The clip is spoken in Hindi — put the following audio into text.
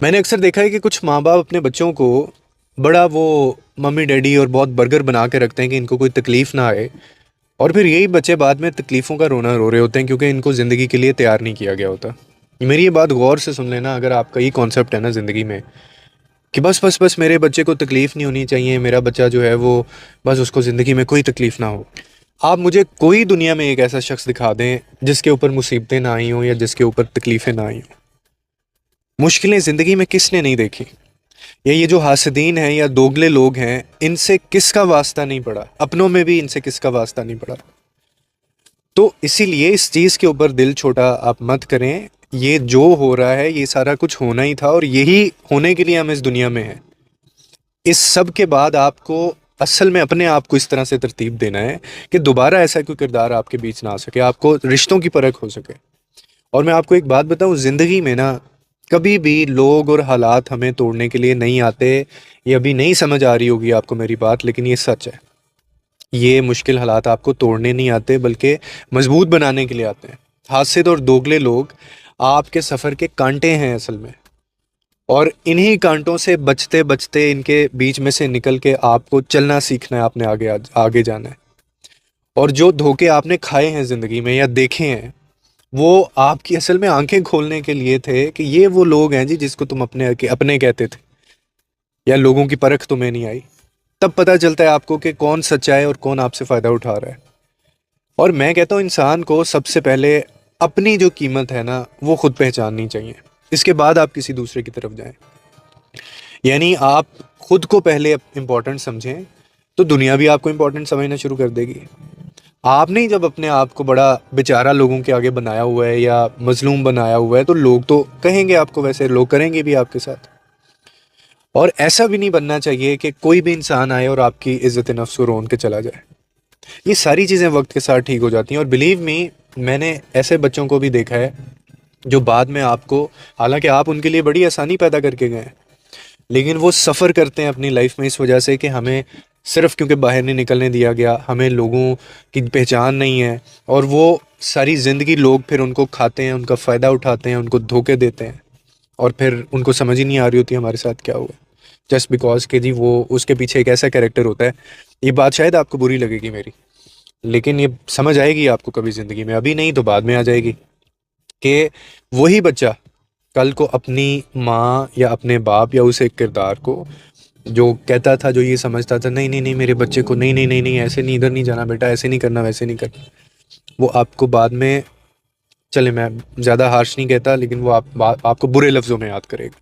मैंने अक्सर देखा है कि कुछ माँ बाप अपने बच्चों को बड़ा वो मम्मी डैडी और बहुत बर्गर बना के रखते हैं कि इनको कोई तकलीफ़ ना आए। और फिर यही बच्चे बाद में तकलीफ़ों का रोना रो रहे होते हैं क्योंकि इनको ज़िंदगी के लिए तैयार नहीं किया गया होता। मेरी ये बात गौर से सुन लेना, अगर आपका ये कॉन्सेप्ट है ना ज़िंदगी में कि बस बस बस मेरे बच्चे को तकलीफ़ नहीं होनी चाहिए, मेरा बच्चा जो है वो बस उसको ज़िंदगी में कोई तकलीफ़ ना हो। आप मुझे कोई दुनिया में एक ऐसा शख्स दिखा दें जिसके ऊपर मुसीबतें ना आई हों या जिसके ऊपर तकलीफ़ें ना आई हों। मुश्किलें ज़िंदगी में किसने नहीं देखी? या ये जो हासिदीन हैं या दोगले लोग हैं, इनसे किसका वास्ता नहीं पड़ा? अपनों में भी इनसे किसका वास्ता नहीं पड़ा? तो इसीलिए इस चीज़ के ऊपर दिल छोटा आप मत करें। ये जो हो रहा है ये सारा कुछ होना ही था और यही होने के लिए हम इस दुनिया में हैं। इस सब के बाद आपको असल में अपने आप को इस तरह से तरतीब देना है कि दोबारा ऐसा कोई किरदार आपके बीच ना आ सके, आपको रिश्तों की परख हो सके। और मैं आपको एक बात बताऊं, ज़िंदगी में ना कभी भी लोग और हालात हमें तोड़ने के लिए नहीं आते। ये अभी नहीं समझ आ रही होगी आपको मेरी बात, लेकिन ये सच है। ये मुश्किल हालात आपको तोड़ने नहीं आते बल्कि मजबूत बनाने के लिए आते हैं। हासिद और दोगले लोग आपके सफ़र के कांटे हैं असल में। और इन्हीं कांटों से बचते बचते इनके बीच में से निकल के आपको चलना सीखना है, आपने आगे आगे जाना है। और जो धोखे आपने खाए हैं ज़िंदगी में या देखे हैं, वो आपकी असल में आंखें खोलने के लिए थे कि ये वो लोग हैं जी जिसको तुम अपने अपने कहते थे, या लोगों की परख तुम्हें नहीं आई। तब पता चलता है आपको कि कौन सच्चा है और कौन आपसे फ़ायदा उठा रहा है। और मैं कहता हूँ इंसान को सबसे पहले अपनी जो कीमत है ना वो खुद पहचाननी चाहिए। इसके बाद आप किसी दूसरे की तरफ जाएं। यानी आप खुद को पहले इम्पोर्टेंट समझें तो दुनिया भी आपको इम्पोर्टेंट समझना शुरू कर देगी। आपने ही जब अपने आप को बड़ा बेचारा लोगों के आगे बनाया हुआ है या मजलूम बनाया हुआ है तो लोग तो कहेंगे आपको, वैसे लोग करेंगे भी आपके साथ। और ऐसा भी नहीं बनना चाहिए कि कोई भी इंसान आए और आपकी इज्जत नफ्स को रोन के चला जाए। ये सारी चीज़ें वक्त के साथ ठीक हो जाती हैं। और बिलीव मी, मैंने ऐसे बच्चों को भी देखा है जो बाद में आपको, हालांकि आप उनके लिए बड़ी आसानी पैदा करके गए हैं, लेकिन वो सफ़र करते हैं अपनी लाइफ में इस वजह से कि हमें सिर्फ क्योंकि बाहर नहीं निकलने दिया गया, हमें लोगों की पहचान नहीं है। और वो सारी ज़िंदगी लोग फिर उनको खाते हैं, उनका फ़ायदा उठाते हैं, उनको धोखे देते हैं। और फिर उनको समझ ही नहीं आ रही होती हमारे साथ क्या हुआ, जस्ट बिकॉज कि जी वो उसके पीछे एक ऐसा कैरेक्टर होता है। ये बात शायद आपको बुरी लगेगी मेरी, लेकिन ये समझ आएगी आपको कभी ज़िंदगी में, अभी नहीं तो बाद में आ जाएगी। कि वही बच्चा कल को अपनी माँ या अपने बाप या उस एक किरदार को जो कहता था, जो ये समझता था नहीं नहीं नहीं मेरे बच्चे को नहीं नहीं नहीं नहीं ऐसे नहीं, इधर नहीं जाना बेटा, ऐसे नहीं करना, वैसे नहीं करना, वो आपको बाद में, चले मैं ज़्यादा हार्श नहीं कहता, लेकिन वो आपको बुरे लफ्ज़ों में याद करेगा।